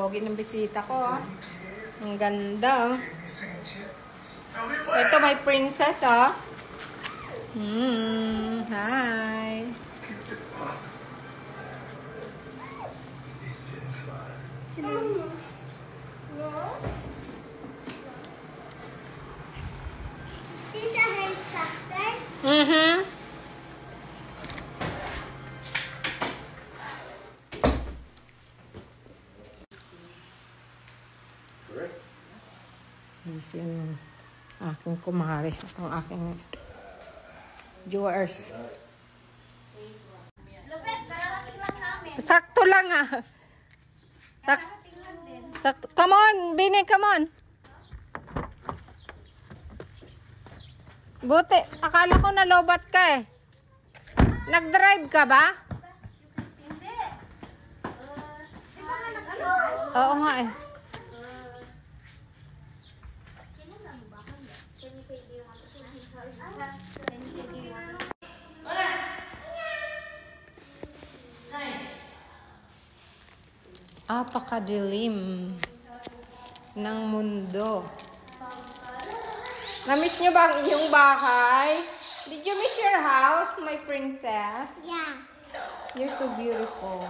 Pogi ng bisita ko. Oh. Ang ganda. Oh. Ito may princess. Oh. Hi. Is a helicopter? Yes, yung aking kumari. Ang aking viewers. Lupet, kararating lang namin. Sakto lang ah. Sakto. Come on, Bini, come on. Buti, akala ko nalobat ka eh. Nag-drive ka ba? Hindi. Di ba nga nag-ano? Oo nga eh. Apakadilim ng mundo. Na-miss nyo ba ang inyong bahay? Did you miss your house, my princess? Yeah. You're so beautiful.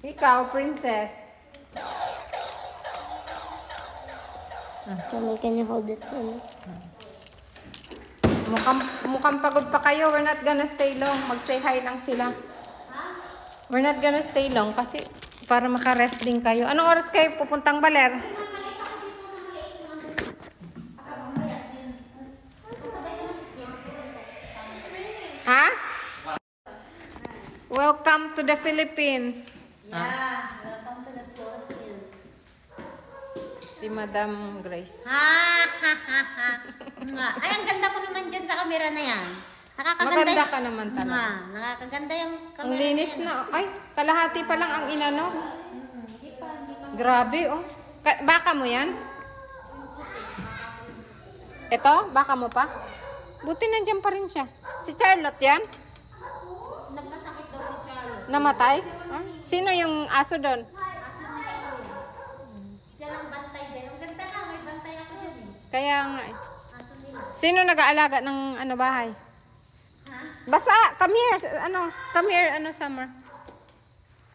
Ikaw, princess. Mommy, can you hold it for me? Mukhang pagod pa kayo. We're not gonna stay long. Mag-say hi lang sila. We're not gonna stay long kasi para makarest din kayo. Anong oras kayo pupuntang Baler? Ha? Welcome to the Philippines. Yeah, welcome to the Philippines. Si Madam Grace. Ay, ang ganda ko naman dyan sa camera na yan. Maganda ka naman talaga. Nakakaganda yung camera. Ang linis na. Ay, kalahati pa lang ang inano. Grabe, oh. Baka mo yan? Ito? Baka mo pa? Buti nandiyan pa rin siya. Si Charlotte yan? Nagkasakit daw si Charlotte. Namatay? Ah? Sino yung aso doon? Siya lang bantay dyan. Ang ganda na, may bantay ako dyan eh. Kaya nga. Aso nila. Sino nag-aalaga ng ano bahay? Ha? Basa! Come here! Come here, Summer.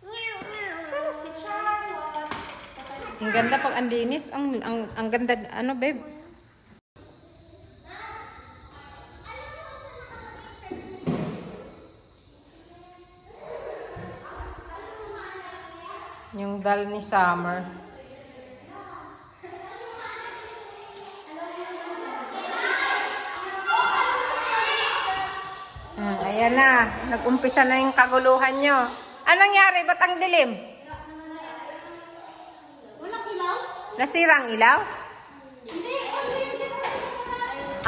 Sino si Charlotte? Ang ganda pag ang linis. Ang ganda, babe? Yung dal ni Summer. Ayan na. Nag-umpisa na yung kaguluhan nyo. Anong nangyari? Ba't ang dilim? Walang ilaw? Nasira ang ilaw? Hindi.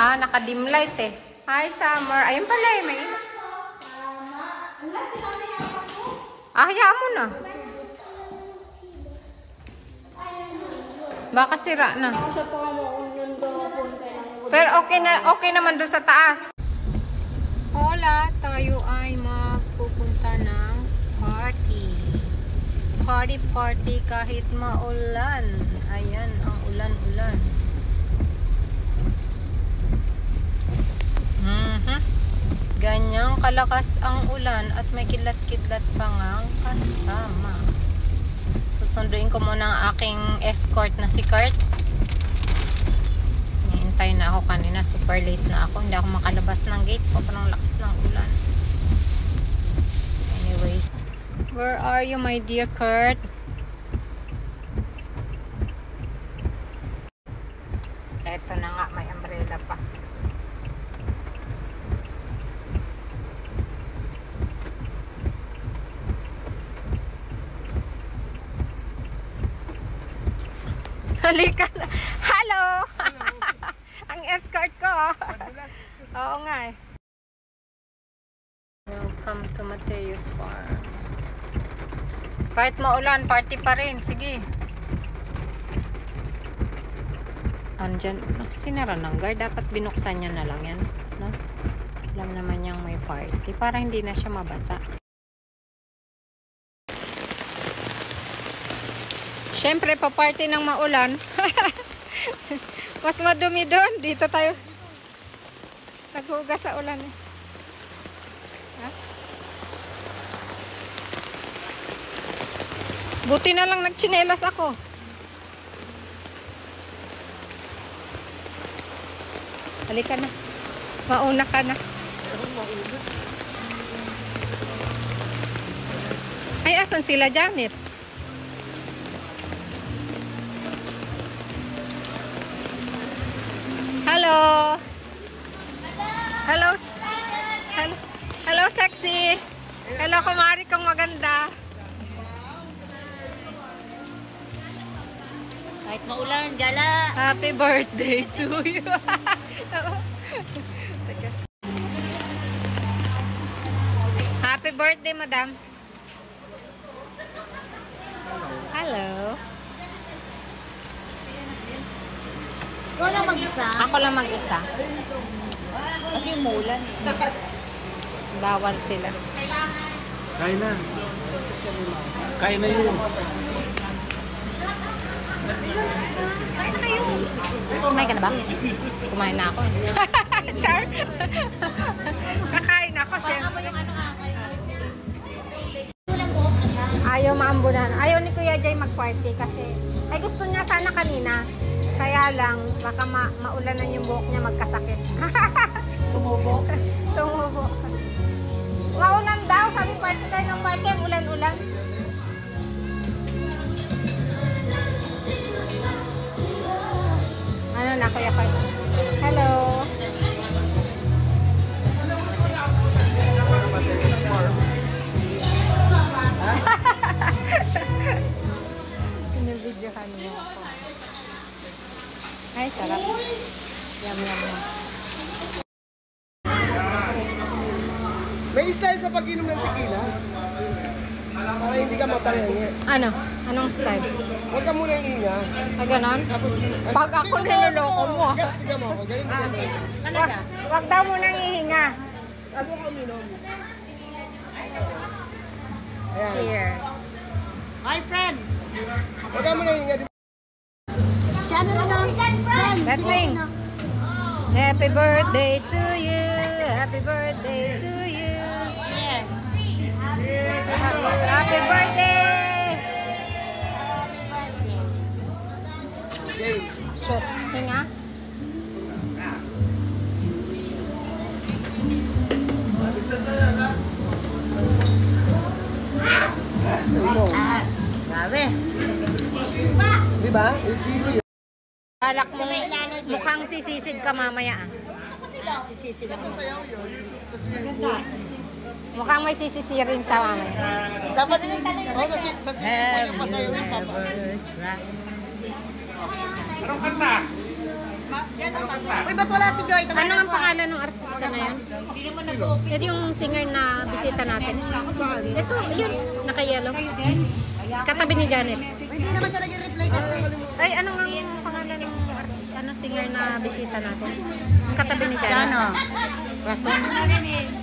Naka-dim light eh. Hi, Summer. Ayun pala eh. May ilaw. Wala, sila na yung ako. Hayaan mo na. Baka sira na. Pero okay naman doon sa taas. Hola, tayo ay magpupunta ng party. Party kahit maulan. Ayan, ang ulan-ulan. Ganyang kalakas ang ulan at may kidlat-kidlat pa ngang kasama. Susunduin ko muna ang aking escort na si Kurt. Hintay na ako kanina. Super late na ako. Hindi ako makalabas ng gate. Sobrang lakas ng ulan. Anyways. Where are you, my dear Kurt? Eto na nga. May umbrella pa. Halika na. Hello! Ang escort ko. Oo nga eh. Welcome to Mateo's Farm. Kahit maulan, party pa rin. Sige. Andyan. Sinara ng guard. Dapat binuksan niya na lang yan. No? Alam naman niyang may party. Para hindi na siya mabasa. Siyempre, pa-party ng maulan. Mas madumi doon. Dito tayo. Naghugas sa ulan eh. Ha? Buti na lang nagtsinelas ako. Halika na. Mauna ka na. Ay, asan sila, Janet? Hello. Hello. Hello. Hello, sexy. Hello, kumari kong maganda. Kahit maulan, gala. Happy birthday to you. Happy birthday, madam. Hello. Ikaw lang mag-isa. Ako lang mag-isa. Kasi umulan. Bawal sila. Kain na. Kain na yun. Kumain ka na ba? Kumain na ako. Char. Kakain ako, syempre. Ayaw maambulan. Ayaw ni Kuya Jay mag-party kasi ay gusto niya sana kanina. Kaya lang, baka maulanan yung buhok niya magkasakit. Tumubo. Tumubo. Maulan daw. Sabi party tayo ng party. Ang ulan-ulan. Ano na, Kuya Koy? Hello. Pinibidyohan mo ako. Ay, sarap. Yum, yum, yum. May style sa pag-inom ng tequila. Para hindi ka mapangayi. Ano? Anong style? Huwag ka muna iinga. Ay, ganon? Tapos, Pag ako niloloko mo. Tignan mo ako. Ganyan ka style. Wag daw mo nang ihinga. Ano ka uminom? Ayan. Cheers. Hi, friend. Huwag ka muna iinga. Si ano na lang? Friend. Let's sing. Happy birthday to you. Happy birthday to you. Yes. Happy birthday. Okay. Shoot. Hinga. Grabe. Di ba? It's easy. Balak mo mukhang sisisid ka mamaya. Sisisid ako. Sasayaw yun. Sa swimming pool. Mukhang may sisisirin siya mamaya. Dapat sa swimming pool yung pasayawin papa. Anong kanta? Uy, ba't wala si Joy? Ano ang pangalan ng artista na yan? Hindi naman nag-open. Ito yung singer na bisita natin. Ito, yun. Naka-yellow. Katabi ni Janet. Hindi naman siya nag-reply kasi. Ay, ano nga ang pangalan ng singer na bisita natin? Ang katabi ni Si Janet. ano? Rason.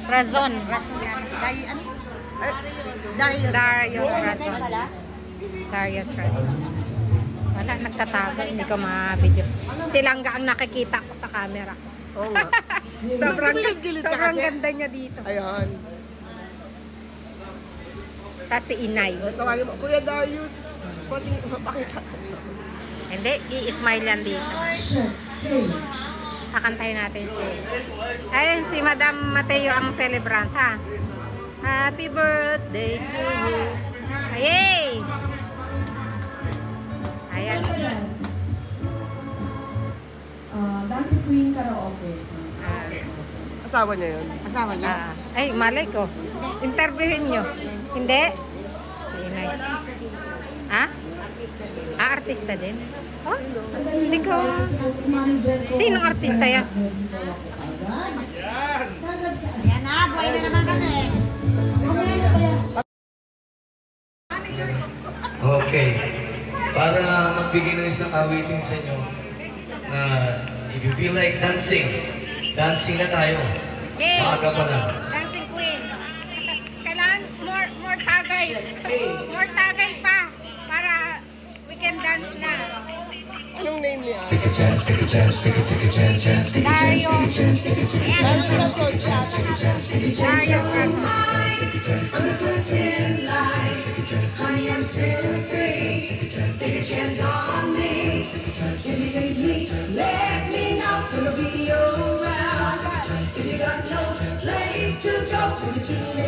Razon. Rason yan. Ano? Darius. Darius Razon. Darius Razon. Wala, nagtatago. Hindi ko ma-video. Silangga ang nakikita ko sa camera. Oo nga. Gilid-gilid ka sobrang kasi. ganda niya dito. Ayan. Tapos si Inay. Tawagin mo, Kuya Darius. Pwede mapakita. Hindi, i-smile yan dito. Kakantayin natin si... Ayun, si Madam Mateo ang celebrant, ha? Happy birthday to you. Ayay! Ayan. Dancing Queen Karaoke. Asawa niya yun. Asawa niya. Ay, malay ko. Interviewin nyo. Hindi? Si Inay. Ha? Ah, artista din? Oh, hindi ko... Sinong artista yan? Yan na, buhay na naman kami. Okay. Para magbigay ng isang awitin sa inyo na if you feel like dancing, dancing na tayo. Yay! Maaga pa na. Dancing Queen. Kailangan more tagay. More tagay pa. Para we can Honey, I'm still free. Take a chance on me. If you need me, let me know. Gonna be around. If you got no place to go, take it to